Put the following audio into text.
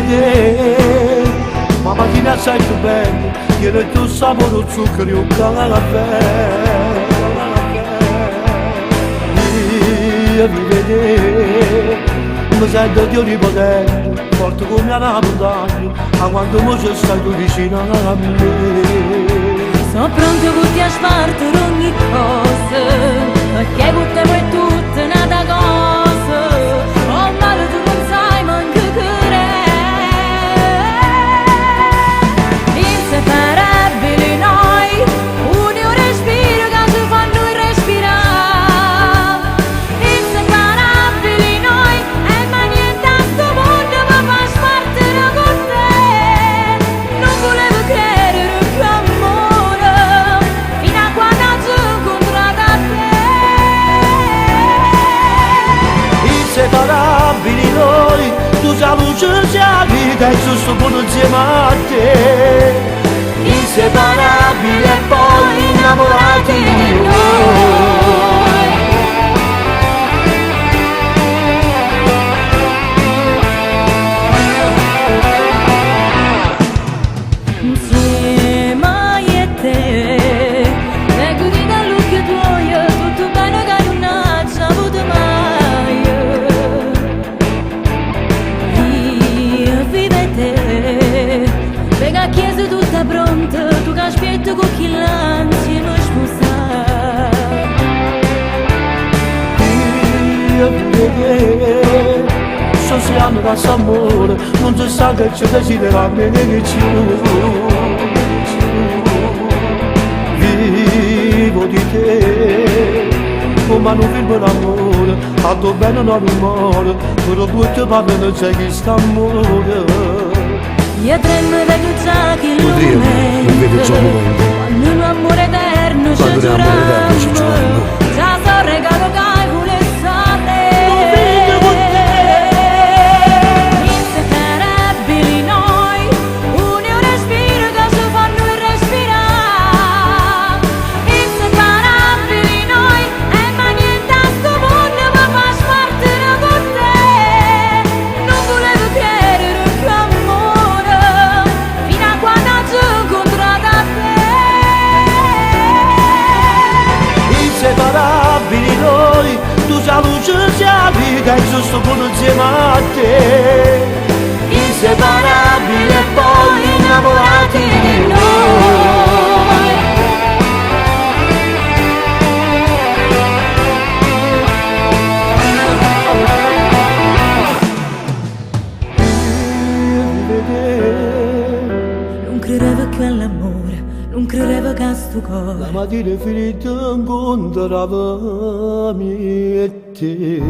vedere, ma mattina assai più bella, tiene il tuo sapore, zucchero e un caffè. Via mi vedere, mi sento di onnipotente, forte come una montagna, ma quando mi ci stai tu vicino a me. Sono pronto tutti a spartare ogni cosa, perché con te vuoi tutta nata cosa. Oh male tu non sai manco che inseparabili noi, un respiro che ci fanno respirare. Inseparabili noi, e ma niente a sto mondo mi fa spartare con te. Non volevo credere più amore, fino a quando ci ho incontrato a te. Inseparabili noi, tu sei la luce, sei la vita e giusto buono insieme a te. Inseparabili e poi innamorati di noi. Insieme a io e te, leggo di dall'occhio tuo, tutto bene che non ha saputo mai. Io vivo e te, perché a chiesa tutta pronta, tu che aspetti con chi l'anzi non sposare. Io vedere, so se hanno dato amore, non si sa che ci desidera bene che ci vivo di te, come un film d'amore, fatto bene non rumore, però due ti parlo non c'è chi sta amore. Io tremo e vedo già che Oddio, non vedo già il momento. quando un amore eterno ci Quando un amore eterno ci giurano. già so regalo che hai vuole stare. Inseparabili noi, un respiro che ci fanno respirare. Inseparabili noi, e ma niente a sto mondo mi fa spartire con te. Non volevo credere più amore, fino a quando ci ho incontrato a te. Inseparabili noi, tu sei la luce, sei la vita e giusto buono insieme a te. Inseparabili e poi innamorati di noi. Non credevo che all'amore, non credevo che a sto La cuore. mattina è finita incontravamo e te.